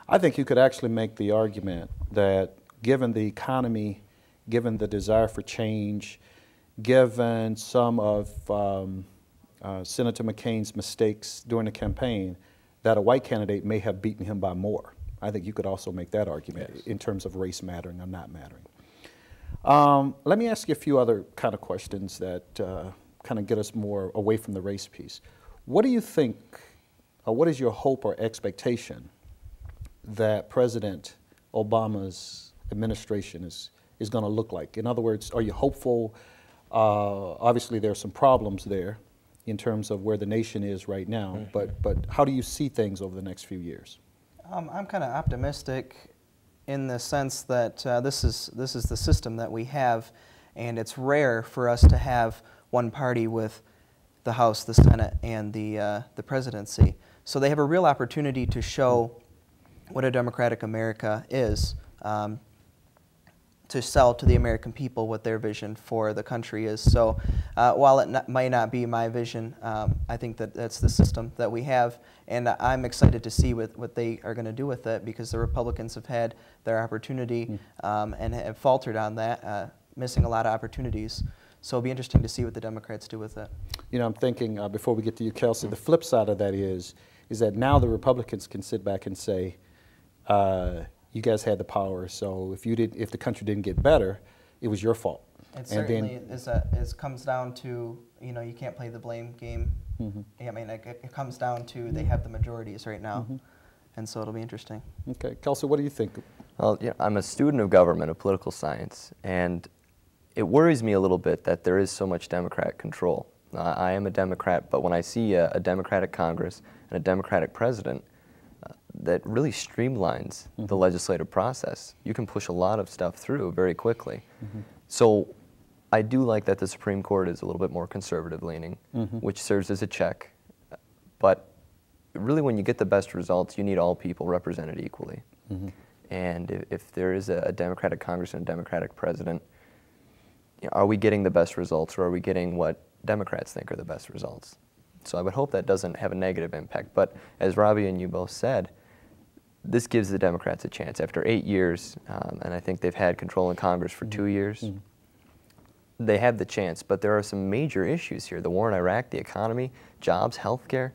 I think you could actually make the argument that given the economy, given the desire for change, given some of Senator McCain's mistakes during the campaign, that a white candidate may have beaten him by more. I think you could also make that argument, yes, in terms of race mattering or not mattering. Let me ask you a few other kind of questions that kind of get us more away from the race piece. What do you think, or what is your hope or expectation that President Obama's administration is going to look like? In other words, are you hopeful? Obviously, there are some problems there in terms of where the nation is right now, but how do you see things over the next few years? I'm kind of optimistic in the sense that this is the system that we have, and it's rare for us to have one party with the House, the Senate, and the presidency. So they have a real opportunity to show what a democratic America is, to sell to the American people what their vision for the country is. So while it might not be my vision, I think that that's the system that we have, and I'm excited to see what they are going to do with it, because the Republicans have had their opportunity and have faltered on that, missing a lot of opportunities. So it'll be interesting to see what the Democrats do with it. You know, I'm thinking, before we get to you, Kelsey, the flip side of that is that now the Republicans can sit back and say, you guys had the power, so if the country didn't get better, it was your fault. It certainly comes down to, you know, you can't play the blame game. I mean, it comes down to they have the majorities right now, and so it'll be interesting. Okay, Kelsey, what do you think? Well, yeah, I'm a student of government, of political science, and it worries me a little bit that there is so much Democrat control. I am a Democrat, but when I see a Democratic Congress and a Democratic president, that really streamlines the legislative process. You can push a lot of stuff through very quickly. So I do like that the Supreme Court is a little bit more conservative leaning, which serves as a check. But really, when you get the best results, you need all people represented equally. And if there is a Democratic Congress and a Democratic president, you know, are we getting the best results, or are we getting what Democrats think are the best results? So I would hope that doesn't have a negative impact. But as Robbie and you both said, this gives the Democrats a chance. After 8 years, and I think they've had control in Congress for 2 years, they have the chance. But there are some major issues here: the war in Iraq, the economy, jobs, health care.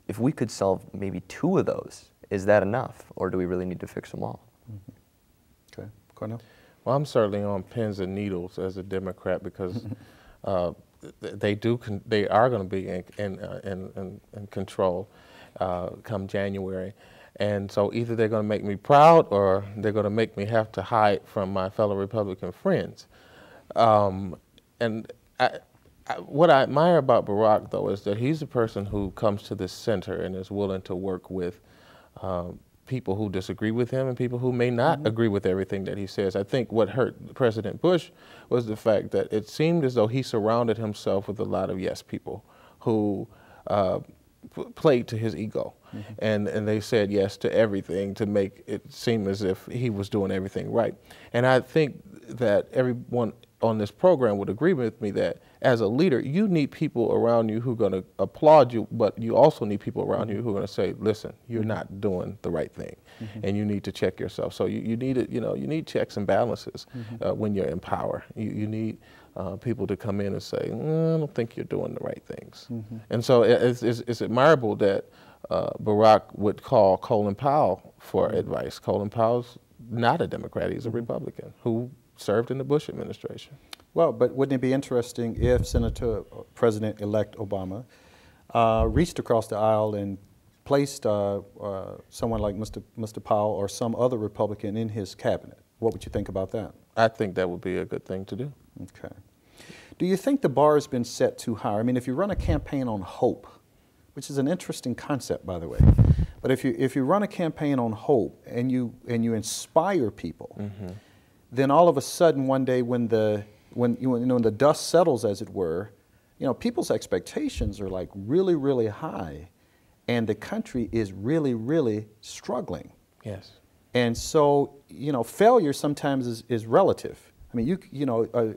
If we could solve maybe 2 of those, is that enough, or do we really need to fix them all? Okay, Cornell? Well, I'm certainly on pins and needles as a Democrat, because they are going to be in control come January, and so either they're going to make me proud, or they're going to make me have to hide from my fellow Republican friends. And what I admire about Barack, though, is that he's a person who comes to the center and is willing to work with people who disagree with him and people who may not agree with everything that he says. I think what hurt President Bush was the fact that it seemed as though he surrounded himself with a lot of yes people who played to his ego. And they said yes to everything to make it seem as if he was doing everything right. And I think that everyone on this program would agree with me that as a leader, you need people around you who are going to applaud you, but you also need people around you who are going to say, listen, you're not doing the right thing, and you need to check yourself. So you need it, you know, you need checks and balances when you're in power. You need people to come in and say, I don't think you're doing the right things. And so it's admirable that Barack would call Colin Powell for advice. Colin Powell's not a Democrat, he's a Republican who served in the Bush administration. Well, but wouldn't it be interesting if President-elect Obama reached across the aisle and placed someone like Mr. Powell or some other Republican in his cabinet? What would you think about that? I think that would be a good thing to do. Okay. Do you think the bar has been set too high? I mean, if you run a campaign on hope, which is an interesting concept, by the way, but if you run a campaign on hope and you inspire people, then all of a sudden one day when the dust settles, as it were, you know, people's expectations are like really, really high, and the country is really, really struggling. Yes. And so, you know, failure sometimes is relative. I mean, you know,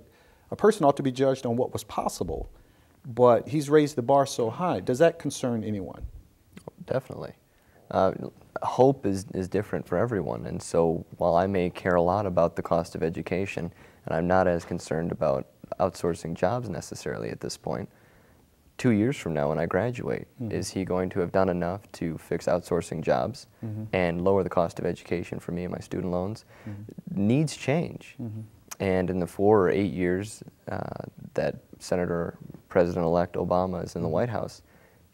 a person ought to be judged on what was possible, but he's raised the bar so high. Does that concern anyone? Definitely. Hope is different for everyone, and so while I may care a lot about the cost of education, and I'm not as concerned about outsourcing jobs necessarily at this point, 2 years from now when I graduate, is he going to have done enough to fix outsourcing jobs and lower the cost of education for me and my student loans? Needs change. And in the 4 or 8 years that President-elect Obama is in the White House,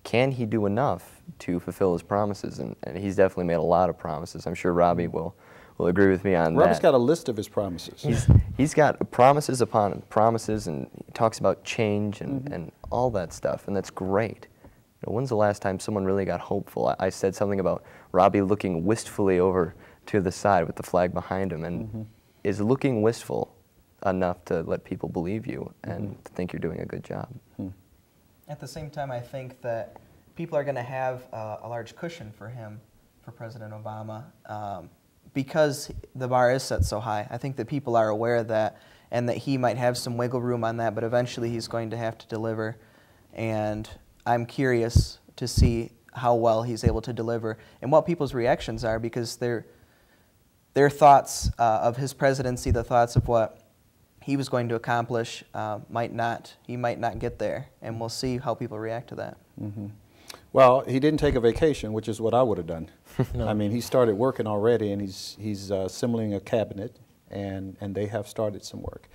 can he do enough to fulfill his promises? And he's definitely made a lot of promises. I'm sure Robbie will agree with me on that. Robbie's got a list of his promises. He's got promises upon promises, and he talks about change and all that stuff, and that's great. You know, when's the last time someone really got hopeful? I said something about Robbie looking wistfully over to the side with the flag behind him, and is looking wistful enough to let people believe you and think you're doing a good job. At the same time, I think that people are going to have a large cushion for him, for President Obama, because the bar is set so high. I think that people are aware of that, and that he might have some wiggle room on that, but eventually he's going to have to deliver. And I'm curious to see how well he's able to deliver and what people's reactions are, because their thoughts of his presidency, the thoughts of what he was going to accomplish, he might not get there, and we'll see how people react to that. Well, he didn't take a vacation, which is what I would have done. I mean, he started working already, and he's assembling a cabinet, and they have started some work.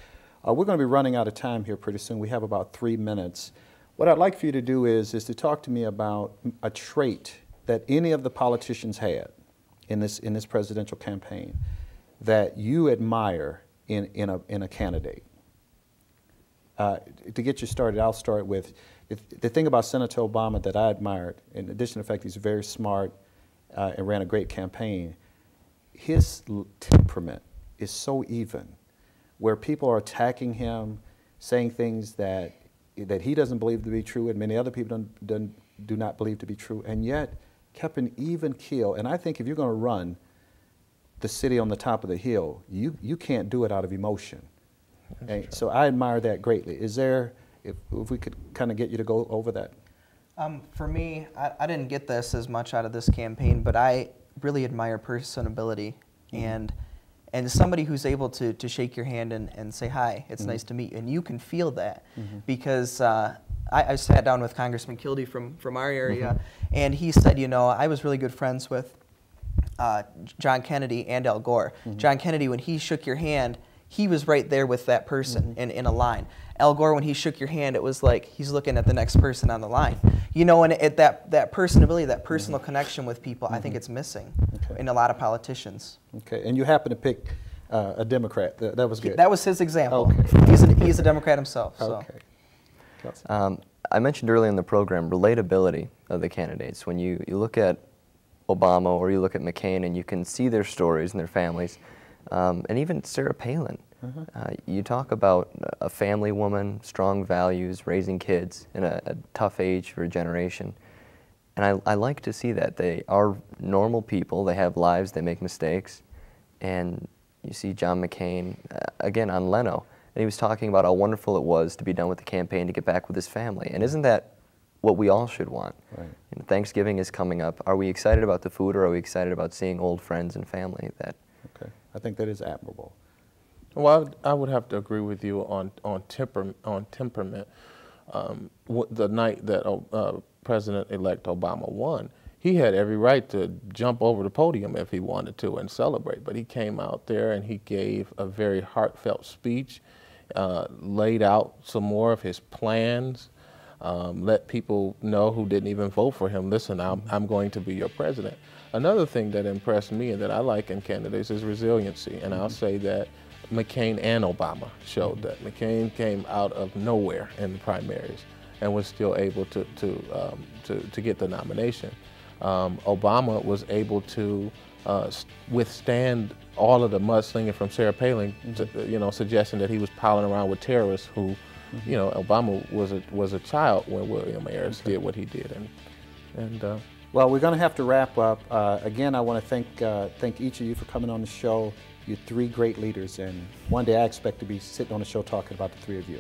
We're going to be running out of time here pretty soon. We have about 3 minutes. What I'd like for you to do is to talk to me about a trait that any of the politicians had in this presidential campaign that you admire in a candidate. To get you started, I'll start with the thing about Senator Obama that I admired, in addition to the fact he's very smart and ran a great campaign, his temperament is so even, where people are attacking him, saying things that he doesn't believe to be true, and many other people do not believe to be true, and yet kept an even keel. And I think if you're going to run the city on the top of the hill, you can't do it out of emotion. Okay? So I admire that greatly. Is there, if we could kind of get you to go over that? For me, I didn't get this as much out of this campaign, but I really admire personability and somebody who's able to shake your hand and say, hi, it's nice to meet you. And you can feel that because I sat down with Congressman Kildee from our area, and he said, you know, I was really good friends with John Kennedy and Al Gore. John Kennedy, when he shook your hand, he was right there with that person in a line. Al Gore, when he shook your hand, it was like he's looking at the next person on the line. You know, and that personability, that personal connection with people, I think it's missing in a lot of politicians. Okay, and you happen to pick a Democrat. That was good. That was his example. Okay. He's a Democrat himself. So. Okay. I mentioned earlier in the program relatability of the candidates. When you look at Obama or you look at McCain, and you can see their stories and their families, and even Sarah Palin. You talk about a family woman, strong values, raising kids in a tough age for a generation. And I like to see that. They are normal people. They have lives. They make mistakes. And you see John McCain, again, on Leno, and he was talking about how wonderful it was to be done with the campaign, to get back with his family. And isn't that what we all should want? Right. You know, Thanksgiving is coming up. Are we excited about the food, or are we excited about seeing old friends and family? Okay, I think that is admirable. Well, I would have to agree with you on temperament. The night that President-elect Obama won, he had every right to jump over the podium if he wanted to and celebrate, but he came out there and he gave a very heartfelt speech, laid out some more of his plans, let people know who didn't even vote for him, listen, I'm going to be your president. Another thing that impressed me and that I like in candidates is resiliency, and I'll say that McCain and Obama showed that. McCain came out of nowhere in the primaries and was still able to get the nomination. Obama was able to withstand all of the mudslinging from Sarah Palin, suggesting that he was piling around with terrorists who, Obama was a child when William Ayers did what he did, Well, we're going to have to wrap up. Again, I want to thank each of you for coming on the show. You're three great leaders, and one day I expect to be sitting on the show talking about the three of you.